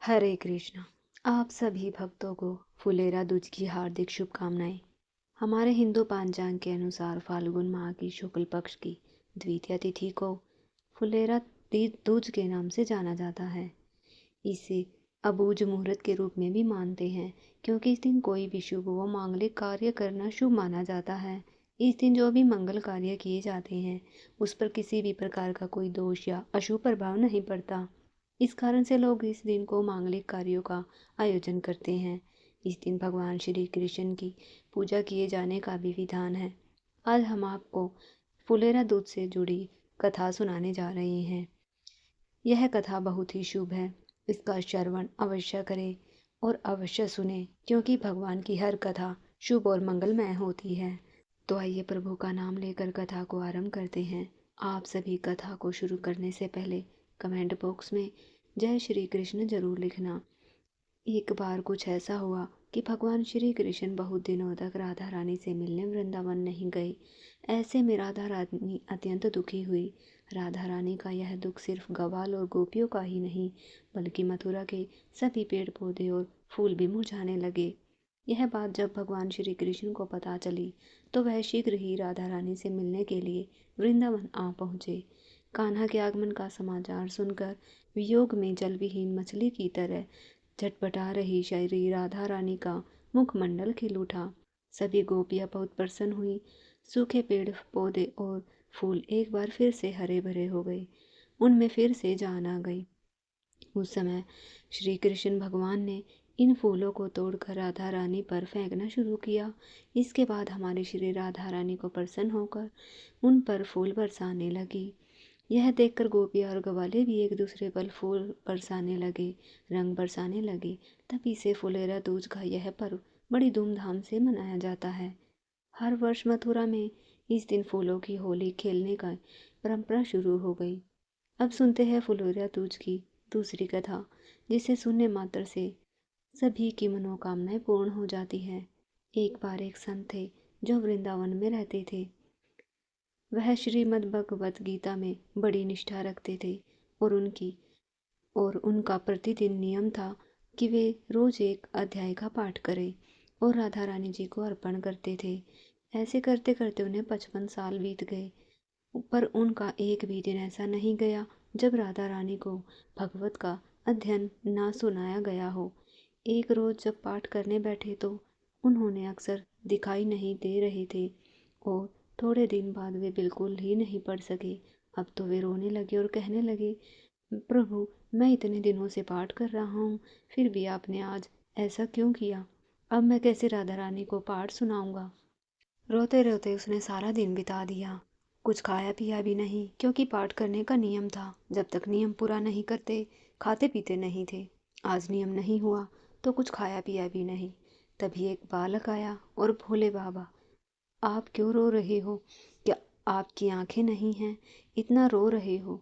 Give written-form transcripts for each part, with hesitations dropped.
हरे कृष्णा। आप सभी भक्तों को फुलेरा दूज की हार्दिक शुभकामनाएं। हमारे हिंदू पंचांग के अनुसार फाल्गुन माह की शुक्ल पक्ष की द्वितीय तिथि को फुलेरा दूज के नाम से जाना जाता है। इसे अबूझ मुहूर्त के रूप में भी मानते हैं, क्योंकि इस दिन कोई भी शुभ व मांगलिक कार्य करना शुभ माना जाता है। इस दिन जो भी मंगल कार्य किए जाते हैं उस पर किसी भी प्रकार का कोई दोष या अशुभ प्रभाव नहीं पड़ता। इस कारण से लोग इस दिन को मांगलिक कार्यों का आयोजन करते हैं। इस दिन भगवान श्री कृष्ण की पूजा किए जाने का भी विधान है। आज हम आपको फुलेरा दूज से जुड़ी कथा सुनाने जा रहे हैं। यह कथा बहुत ही शुभ है। इसका श्रवण अवश्य करें और अवश्य सुने, क्योंकि भगवान की हर कथा शुभ और मंगलमय होती है। तो आइए प्रभु का नाम लेकर कथा को आरंभ करते हैं। आप सभी कथा को शुरू करने से पहले कमेंट बॉक्स में जय श्री कृष्ण जरूर लिखना। एक बार कुछ ऐसा हुआ कि भगवान श्री कृष्ण बहुत दिनों तक राधा रानी से मिलने वृंदावन नहीं गए। ऐसे में राधा रानी अत्यंत दुखी हुई। राधा रानी का यह दुख सिर्फ ग्वाल और गोपियों का ही नहीं, बल्कि मथुरा के सभी पेड़ पौधे और फूल भी मुरझाने लगे। यह बात जब भगवान श्री कृष्ण को पता चली तो वह शीघ्र ही राधा रानी से मिलने के लिए वृंदावन आ पहुँचे। कान्हा के आगमन का समाचार सुनकर वियोग में जल विहीन मछली की तरह झटपटा रही शरीर राधा रानी का मुखमंडल खिल उठा। सभी गोपियां बहुत प्रसन्न हुई। सूखे पेड़ पौधे और फूल एक बार फिर से हरे भरे हो गए। उनमें फिर से जान आ गई। उस समय श्री कृष्ण भगवान ने इन फूलों को तोड़कर राधा रानी पर फेंकना शुरू किया। इसके बाद हमारी श्री राधा रानी को प्रसन्न होकर उन पर फूल बरसाने लगी। यह देखकर गोपियाँ और ग्वाले भी एक दूसरे पर फूल बरसाने लगे, रंग बरसाने लगे। तभी से फुलेरा दूज का यह पर्व बड़ी धूमधाम से मनाया जाता है। हर वर्ष मथुरा में इस दिन फूलों की होली खेलने का परंपरा शुरू हो गई। अब सुनते हैं फुलेरा दूज की दूसरी कथा, जिसे सुनने मात्र से सभी की मनोकामनाएं पूर्ण हो जाती है। एक बार एक संत थे जो वृंदावन में रहते थे। वह श्रीमद् भगवत गीता में बड़ी निष्ठा रखते थे और उनका प्रतिदिन नियम था कि वे रोज एक अध्याय का पाठ करें और राधा रानी जी को अर्पण करते थे। ऐसे करते करते उन्हें 55 साल बीत गए, पर उनका एक भी दिन ऐसा नहीं गया जब राधा रानी को भगवत का अध्ययन ना सुनाया गया हो। एक रोज जब पाठ करने बैठे तो उन्होंने अक्सर दिखाई नहीं दे रहे थे और थोड़े दिन बाद वे बिल्कुल ही नहीं पढ़ सके। अब तो वे रोने लगे और कहने लगे, प्रभु, मैं इतने दिनों से पाठ कर रहा हूँ, फिर भी आपने आज ऐसा क्यों किया? अब मैं कैसे राधा रानी को पाठ सुनाऊंगा? रोते रोते उसने सारा दिन बिता दिया। कुछ खाया पिया भी नहीं, क्योंकि पाठ करने का नियम था। जब तक नियम पूरा नहीं करते खाते पीते नहीं थे। आज नियम नहीं हुआ तो कुछ खाया पिया भी नहीं। तभी एक बालक आया और भोले बाबा, आप क्यों रो रहे हो? क्या आपकी आंखें नहीं हैं? इतना रो रहे हो?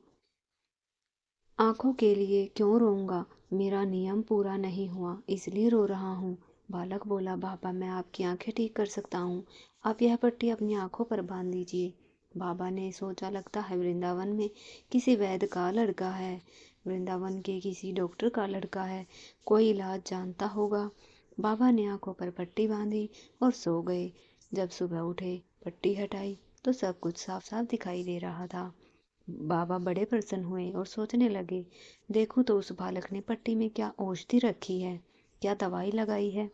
आंखों के लिए क्यों रोऊंगा? मेरा नियम पूरा नहीं हुआ इसलिए रो रहा हूँ। बालक बोला, बाबा, मैं आपकी आंखें ठीक कर सकता हूँ। आप यह पट्टी अपनी आंखों पर बांध दीजिए। बाबा ने सोचा, लगता है वृंदावन में किसी वैद्य का लड़का है, वृंदावन के किसी डॉक्टर का लड़का है, कोई इलाज जानता होगा। बाबा ने आंखों पर पट्टी बांधी और सो गए। जब सुबह उठे, पट्टी हटाई तो सब कुछ साफ साफ दिखाई दे रहा था। बाबा बड़े प्रसन्न हुए और सोचने लगे, देखूं तो उस बालक ने पट्टी में क्या औषधि रखी है, क्या दवाई लगाई है।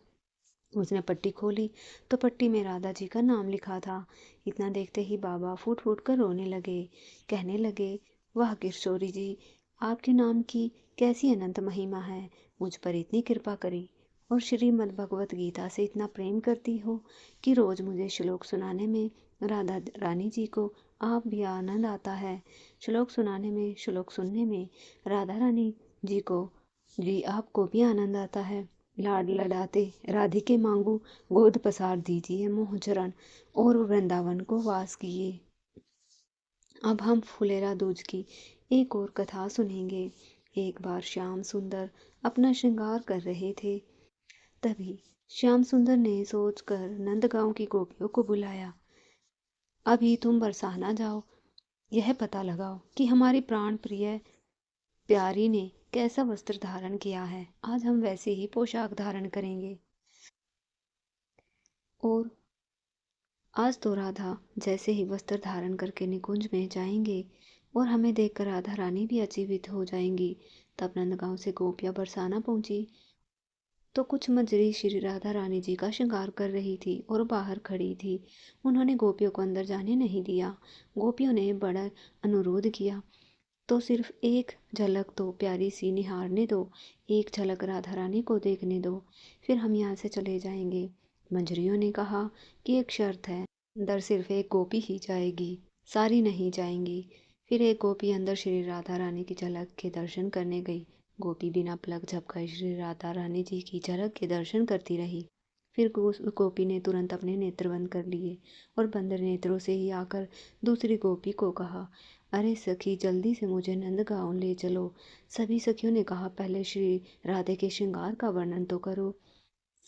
उसने पट्टी खोली तो पट्टी में राधा जी का नाम लिखा था। इतना देखते ही बाबा फूट फूट कर रोने लगे। कहने लगे, वाह किशोरी जी, आपके नाम की कैसी अनंत महिमा है, मुझ पर इतनी कृपा करी और श्रीमद् भगवत गीता से इतना प्रेम करती हो कि रोज मुझे श्लोक सुनाने में राधा रानी जी को आप भी आनंद आता है। श्लोक सुनाने में, श्लोक सुनने में राधा रानी जी को जी आपको भी आनंद आता है। लाड लडाते राधिके मांगू, गोद पसार दीजिए मोह चरण, और वृंदावन को वास किए। अब हम फुलेरा दूज की एक और कथा सुनेंगे। एक बार श्याम सुंदर अपना श्रृंगार कर रहे थे। तभी श्याम सुंदर ने सोचकर नंदगांव की गोपियों को बुलाया, अभी तुम बरसाना जाओ, यह पता लगाओ कि हमारी प्राण प्रिय प्यारी ने कैसा वस्त्र धारण किया है, आज हम वैसे ही पोशाक धारण करेंगे। और आज तो राधा जैसे ही वस्त्र धारण करके निकुंज में जाएंगे और हमें देखकर राधा रानी भी अचंभित हो जाएंगी। तब नंदगांव से गोपियां बरसाना पहुंची तो कुछ मजरी श्री राधा रानी जी का श्रृंगार कर रही थी और बाहर खड़ी थी। उन्होंने गोपियों को अंदर जाने नहीं दिया। गोपियों ने बड़ा अनुरोध किया तो सिर्फ एक झलक तो प्यारी सी निहारने दो, एक झलक राधा रानी को देखने दो, फिर हम यहाँ से चले जाएंगे। मंजरियों ने कहा कि एक शर्त है, अंदर सिर्फ एक गोपी ही जाएगी, सारी नहीं जाएंगी। फिर एक गोपी अंदर श्री राधा रानी की झलक के दर्शन करने गई। गोपी बिना पलक झपकाए श्री राधा रानी जी की झलक के दर्शन करती रही। फिर गोपी ने तुरंत अपने नेत्र बंद कर लिए और बंद नेत्रों से ही आकर दूसरी गोपी को कहा, अरे सखी, जल्दी से मुझे नंदगांव ले चलो। सभी सखियों ने कहा, पहले श्री राधे के श्रृंगार का वर्णन तो करो।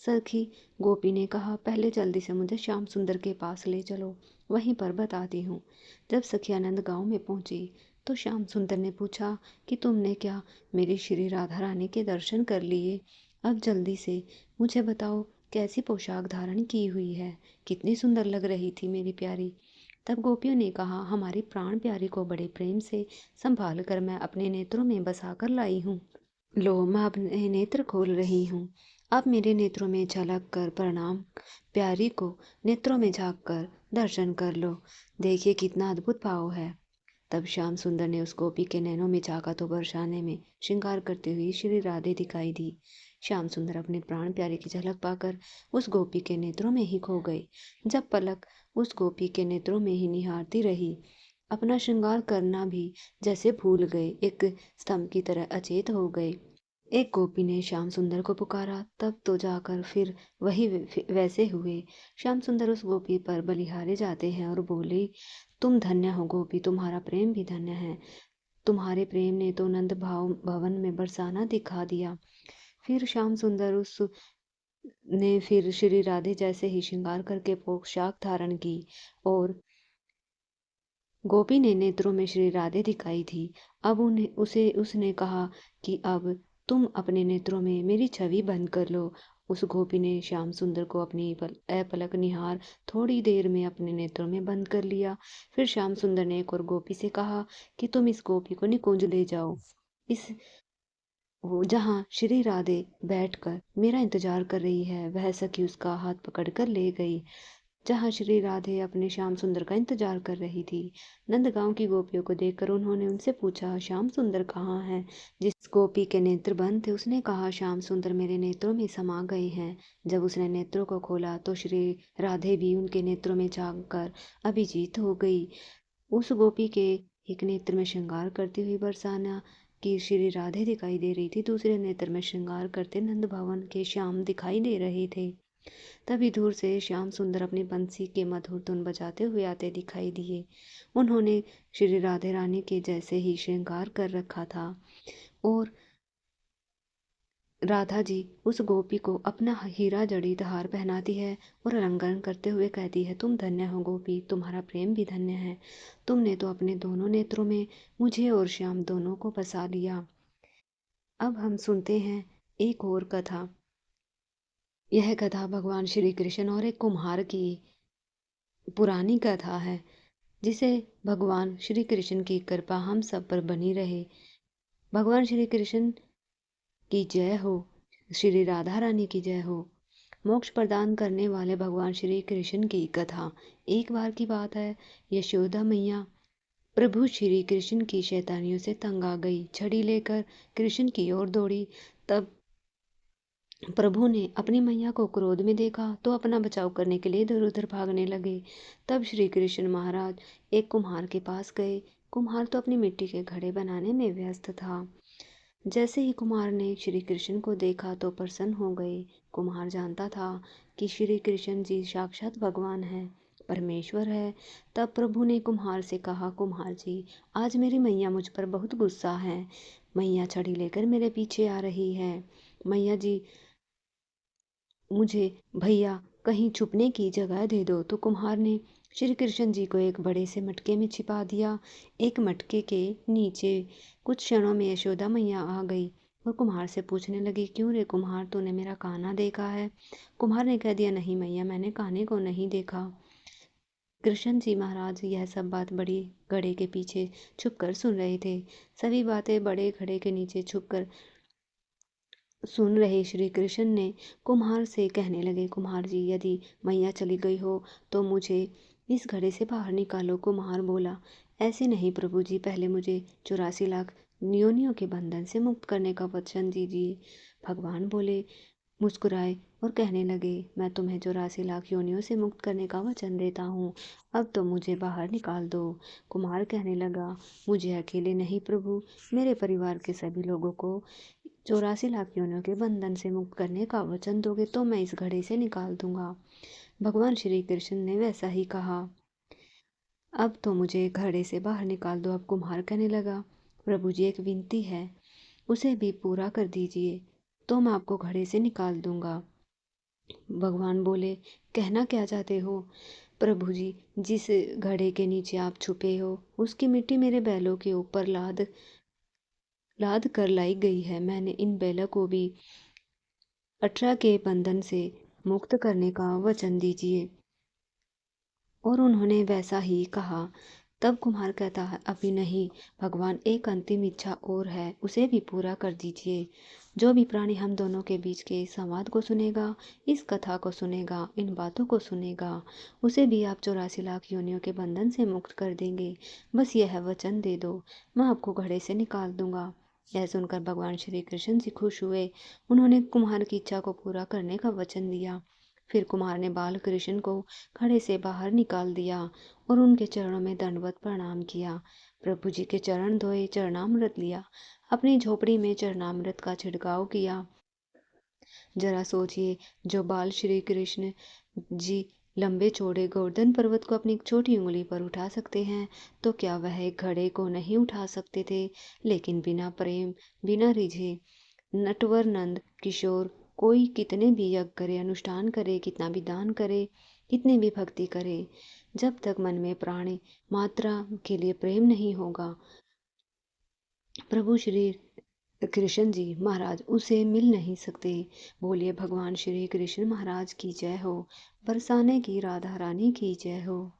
सखी गोपी ने कहा, पहले जल्दी से मुझे श्याम सुंदर के पास ले चलो, वहीं पर बताती हूँ। जब सखिया नंदगांव में पहुंची तो श्याम सुंदर ने पूछा कि तुमने क्या मेरी श्री राधा रानी के दर्शन कर लिए? अब जल्दी से मुझे बताओ, कैसी पोशाक धारण की हुई है, कितनी सुंदर लग रही थी मेरी प्यारी। तब गोपियों ने कहा, हमारी प्राण प्यारी को बड़े प्रेम से संभाल कर मैं अपने नेत्रों में बसा कर लाई हूँ। लो, मैं अपने नेत्र खोल रही हूँ, अब मेरे नेत्रों में झलक कर प्रणाम। प्यारी को नेत्रों में झांक कर दर्शन कर लो, देखिए कितना अद्भुत भाव है। तब श्याम सुंदर ने उस गोपी के नैनों में झांका तो बरसाने में श्रृंगार करती हुई श्री राधे दिखाई दी। श्याम सुंदर अपने प्राण प्यारे की झलक पाकर उस गोपी के नेत्रों में ही खो गए। जब पलक उस गोपी के नेत्रों में ही निहारती रही, अपना श्रृंगार करना भी जैसे भूल गए, एक स्तंभ की तरह अचेत हो गए। एक गोपी ने श्याम सुंदर को पुकारा, तब तो जाकर फिर वही वैसे हुए। श्याम सुंदर उस गोपी पर बलिहारे जाते हैं और बोले, तुम धन्य हो गोपी, तुम्हारा प्रेम भी धन्य है। तुम्हारे प्रेम ने तो नंद भाव भवन में बरसाना दिखा दिया। फिर श्याम सुंदर उस ने फिर श्री राधे जैसे ही श्रृंगार करके पोशाक धारण की और गोपी ने नेत्रों में श्री राधे दिखाई थी। अब उन्हें उसे उसने कहा कि अब तुम अपने नेत्रों में मेरी छवि बंद कर लो। उस गोपी ने श्याम सुंदर को अपनी अपलक निहार थोड़ी देर में अपने नेत्रों में बंद कर लिया। फिर श्याम सुंदर ने एक और गोपी से कहा कि तुम इस गोपी को निकुंज ले जाओ, इस वो जहाँ श्री राधे बैठकर मेरा इंतजार कर रही है। वह सखी उसका हाथ पकड़कर ले गई जहाँ श्री राधे अपने श्याम सुंदर का इंतजार कर रही थी। नंदगांव की गोपियों को देखकर उन्होंने उनसे पूछा, श्याम सुंदर कहाँ है? जिस गोपी के नेत्र बंद थे उसने कहा, श्याम सुंदर मेरे नेत्रों में समा गए हैं। जब उसने नेत्रों को खोला तो श्री राधे भी उनके नेत्रों में झांक कर अभिजीत हो गई। उस गोपी के एक नेत्र में श्रृंगार करती हुई बरसाना की श्री राधे दिखाई दे रही थी, दूसरे नेत्र में श्रृंगार करते नंद भवन के श्याम दिखाई दे रहे थे। तभी दूर से श्याम सुंदर अपनी बंसी के मधुर धुन बजाते हुए आते दिखाई दिए। उन्होंने श्री राधे रानी के जैसे ही श्रृंगार कर रखा था और राधा जी उस गोपी को अपना हीरा जड़ित हार पहनाती है और रंगन करते हुए कहती है, तुम धन्य हो गोपी, तुम्हारा प्रेम भी धन्य है। तुमने तो अपने दोनों नेत्रों में मुझे और श्याम दोनों को बसा लिया। अब हम सुनते हैं एक और कथा। यह कथा भगवान श्री कृष्ण और एक कुम्हार की पुरानी कथा है, जिसे भगवान श्री कृष्ण की कृपा हम सब पर बनी रहे। भगवान श्री कृष्ण की जय हो, श्री राधा रानी की जय हो। मोक्ष प्रदान करने वाले भगवान श्री कृष्ण की कथा। एक बार की बात है, यशोदा मैया प्रभु श्री कृष्ण की शैतानियों से तंग आ गई, छड़ी लेकर कृष्ण की ओर दौड़ी। तब प्रभु ने अपनी मैया को क्रोध में देखा तो अपना बचाव करने के लिए इधर उधर भागने लगे। तब श्री कृष्ण महाराज एक कुम्हार के पास गए। कुम्हार तो अपनी मिट्टी के घड़े बनाने में व्यस्त था। जैसे ही कुम्हार ने श्री कृष्ण को देखा तो प्रसन्न हो गए। कुम्हार जानता था कि श्री कृष्ण जी साक्षात भगवान है, परमेश्वर है। तब प्रभु ने कुम्हार से कहा, कुम्हार जी, आज मेरी मैया मुझ पर बहुत गुस्सा है। मैया छड़ी लेकर मेरे पीछे आ रही है। मैया जी, मुझे भैया कहीं छुपने की जगह दे दो। तो कुम्हार ने श्री कृष्ण जी को एक बड़े से मटके में छिपा दिया। एक मटके के नीचे कुछ क्षणों में यशोदा मैया आ गई। और कुम्हार से पूछने लगी, क्यों रे कुम्हार, तूने मेरा कान्हा देखा है? कुम्हार ने कह दिया, नहीं मैया, मैंने कान्हे को नहीं देखा। कृष्ण जी महाराज यह सब बात बड़ी घड़े के पीछे छुपकर सुन रहे थे। सभी बातें बड़े घड़े के नीचे छुपकर सुन रहे श्री कृष्ण ने कुम्हार से कहने लगे, कुम्हार जी, यदि मैया चली गई हो तो मुझे इस घड़े से बाहर निकालो। कुम्हार बोला, ऐसे नहीं प्रभु जी, पहले मुझे 84 लाख योनियों के बंधन से मुक्त करने का वचन दीजिए। भगवान बोले, मुस्कुराए और कहने लगे, मैं तुम्हें 84 लाख योनियों से मुक्त करने का वचन देता हूँ, अब तो मुझे बाहर निकाल दो। कुम्हार कहने लगा, मुझे अकेले नहीं प्रभु, मेरे परिवार के सभी लोगों को 84 लाख योनियों के बंधन से मुक्त करने का वचन दोगे तो मैं इस घड़े से निकाल दूंगा। भगवान श्री कृष्ण ने वैसा ही कहा। अब तो मुझे घड़े से बाहर निकाल दो। अब कुम्हार कहने लगा, प्रभु जी, एक विनती है, उसे भी पूरा कर दीजिए तो मैं आपको घड़े से निकाल दूंगा। भगवान बोले, कहना क्या चाहते हो? प्रभु जी, जिस घड़े के नीचे आप छुपे हो उसकी मिट्टी मेरे बैलों के ऊपर लाद लाद कर लाई गई है। मैंने इन बैलों को भी 18 के बंधन से मुक्त करने का वचन दीजिए। और उन्होंने वैसा ही कहा। तब कुम्हार कहता है, अभी नहीं भगवान, एक अंतिम इच्छा और है, उसे भी पूरा कर दीजिए। जो भी प्राणी हम दोनों के बीच के इस संवाद को सुनेगा, इस कथा को सुनेगा, इन बातों को सुनेगा, उसे भी आप 84 लाख योनियों के बंधन से मुक्त कर देंगे। बस यह वचन दे दो, मैं आपको घड़े से निकाल दूंगा। यह सुनकर भगवान श्री कृष्ण जी खुश हुए। उन्होंने कुम्हार की इच्छा को पूरा करने का वचन दिया। फिर कुमार ने बाल कृष्ण को खड़े से बाहर निकाल दिया और उनके चरणों में दंडवत प्रणाम किया। प्रभु जी के चरण धोए, चरणामृत लिया, अपनी झोपड़ी में चरणामृत का छिड़काव किया। जरा सोचिए, जो बाल श्री कृष्ण जी लंबे चौड़े गोवर्धन पर्वत को अपनी छोटी उंगली पर उठा सकते हैं, तो क्या वह एक घड़े को नहीं उठा सकते थे? लेकिन बिना प्रेम, बिना रिझे नटवर नंद किशोर कोई कितने भी यज्ञ करे, अनुष्ठान करे, कितना भी दान करे, कितनी भी भक्ति करे, जब तक मन में प्राणी मात्रा के लिए प्रेम नहीं होगा, प्रभु श्री कृष्ण जी महाराज उसे मिल नहीं सकते। बोलिए भगवान श्री कृष्ण महाराज की जय हो। बरसाने की राधा रानी की जय हो।